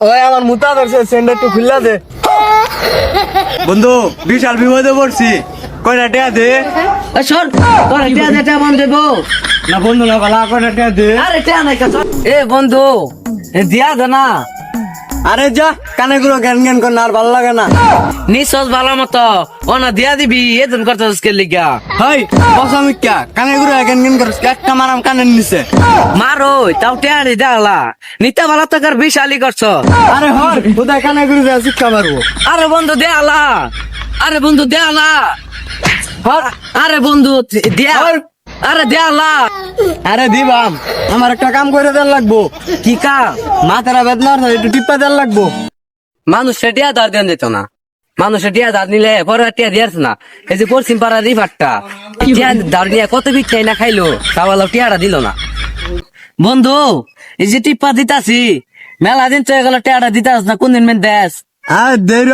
ওই আমার মুতা ধরছে সেন্টার একটু খুললা দে। বন্ধু বিশাল বিপদে পড়ছি, কয়টা টিয়া দে। শোন তোর টিয়া দেটা মন দেবো না বন্ধু না গলা কয়টা টিয়া দে। আরে টিয়া নাই কাছে এ বন্ধু দিয়া দে না। আরে যা কানে গুলো জ্ঞান জ্ঞান কর না, আর ভালো লাগে না। নিশ্চয় ভালো মতো ও না দিয়া দিবি এদিন করতেছিস কে লিগা। হাই বসামিকা কানে গুলো জ্ঞান জ্ঞান করিস, একটা মারাম কানের নিচে। মারো তাও টিয়া নি দেলা নিতে ভালো তো কর বিশালি করছ। আরে হর উদয় কানে গুলো যা শিক্ষা মারবো। আরে বন্ধু দেলা, আরে বন্ধু দেলা, আরে বন্ধু দিয়া, আরে দেলা। আরে দিবাম আমার একটা কাম করে দেন লাগবো। কি কা মাথাটা বেদনা একটু টিপ্পা দেন লাগবো। মানুষ টিয়া দাঁড় দেন দিত না, মানুষের টিয়া দাঁড় নিলে পরে টিয়া দিয়াছ না। এই যে পশ্চিম পাড়া রিভারটা টিয়া দাঁড় নিয়ে কত বিক্রি না খাইলো তাওয়ালা টিয়াটা দিল না। বন্ধু এই যে টিপ্পা দিতাছি মেলা দিন চলে গেল টিয়াটা দিতাস না, কোন দিন মেন দেশ। আরে দে র,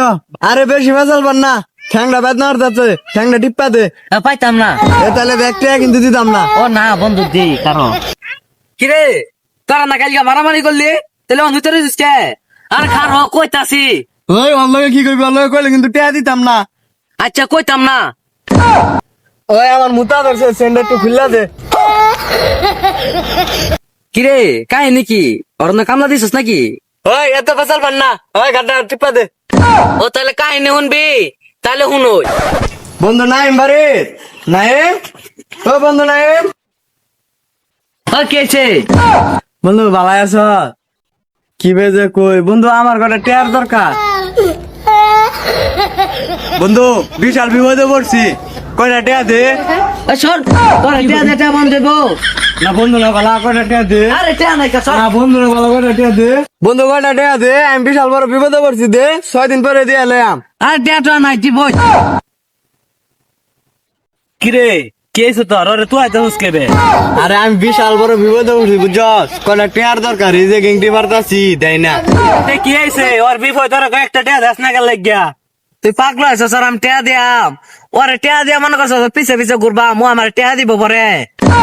আরে বেশি ভেজাল পান না, ঠ্যাংটা বেদনা যাচ্ছে, ঠ্যাংটা টিপ্পা দে। পাইতাম না এ তাহলে ব্যাগটা কিন্তু দিতাম না। ও না বন্ধু দি কারণ কিরে তোরা না কালকে মারামারি করলি তাহলে অন্ধ তোর কে আর খার কইতাছি। ওই অল্লগে কি করবি, অল্লগে কইলে কিন্তু টিয়া দিতাম না। আচ্ছা কইতাম না। ওই আমার মুতা ধরছে সেন্টার একটু খুললা দে। কিরে কাহিনী কি ওর না কামলা দিছিস নাকি? ওই এত ভেজাল পান না, ওই গাড্ডা টিপ্পা দে। ও তাহলে কাহিনী শুনবি তাহলে শুনোই। বন্ধু নাইম বাড়ি নাইম, ও বন্ধু নাইম। ও কেছে বন্ধু ভালাই আছ? কি বেজে কই বন্ধু, আমার ঘরে টিয়ার দরকার। বন্ধু বিশাল বিপদে পড়ছি, কয়টা টিয়া দে। শোন তোর টিয়া দেটা মন দেবো না বন্ধু না গলা কয়টা টিয়া দে। আরে টিয়া নাই কাছে না বন্ধু না গলা কয়টা টিয়া দে। বন্ধু কয়টা টিয়া দে, আমি বিশাল বড় বিপদে পড়ছি, দে 6 দিন পরে দিয়ে এলাম। আর টিয়াটা নাই তুই বই। কিরে কেছে তোর আরে তুই আইতাছিস কেবে? আরে আমি বিশাল বড় বিপদে পড়ছি বুঝছস, কয়টা টিয়ার দরকার, এই যে গেংটি মারতাছি দেয় না। কি হয়েছে ওর বিপদ তোর কয়েকটা টিয়া দাস না গেল গিয়া তুই পাগল আছিস স্যার আমি টিয়া দিয়াম ওরে টিয়া দিয়া মনে করছ পিছে পিছে ঘুরবা মু আমার টিয়া দিব পরে।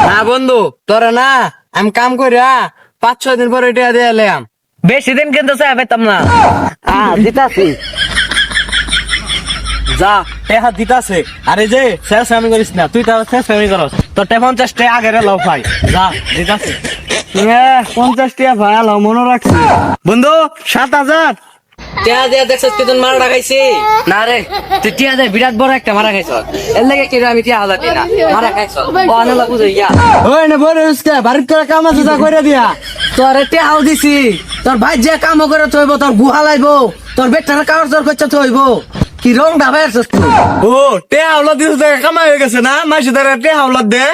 না বন্ধু তোরা না, আমি কাম করিয়া 5-6 দিন পরে টিয়া দিয়ে এলাম। বেশি দিন কিন্তু পেতাম না। দিতাছি যা টেহা দিতাছে। আরে যে শেষ আমি করিস না, তুই তাহলে শেষ আমি করস, তোর 50 টাকা আগে লাও ভাই। যা দিতাছে 50 টাকা ভাই লাও, মনে রাখছি বন্ধু। 7000 টিয়া দিয়া দেখছিস কি তুই মারা খাইছি না রে? তুই টিয়া দে বিরাট বড় একটা মারা খাইছ এর লাগে কি আমি টিয়া হাজার না মারা খাইছ ও আনলা বুঝে গিয়া। ওই না বড় উসকে বাড়িতে করে কাম আছে, যা কইরা দিয়া। তোর টিয়াও দিছি তোর ভাই যে কাম করে থইব তোর গুহা লাইব তোর বেটার কাগজ তোর করছে থইব কি রং ডাবাই আসছিস তুই? ও টেহা হলো দিস টাকা কামাই হয়ে গেছে না, মাসে ধরে টেহা হলো দে।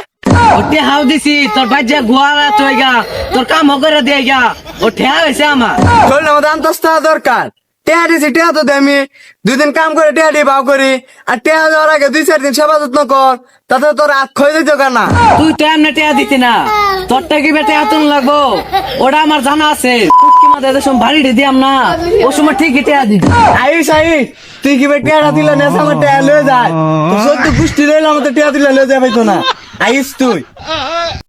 ও টিয়াও দিছি তোর ভাই যে গুহা থই গা তোর কাম করে দিয়ে গা ও টিয়া হয়েছে আমার। চল না আমাদের আন্তস্তা দরকার, টেহা দিছি, টেহা তো দে। আমি 2 দিন কাম করে টেহা দিয়ে বাউ করি, আর টেহা দেওয়ার আগে 2-4 দিন সেবা যত্ন কর, তাতে তোর আখ খই দিত কেনা। তুই তো এমনি টিয়া দিতি না তোরটা কি বেটে এতন লাগবো ওটা আমার জানা আছে। পুটকি মাঝে এসব ভারী দিয়াম না ও সময় ঠিকই টিয়া দিবি। আইস আইস তুই কি টেহা দিলে নেশা আমার টেহা লয়ে যায়, তোর সত্যি পুষ্টি রইলে আমাদের টেহা দিলে লয়ে যাবে তো না। আইস তুই।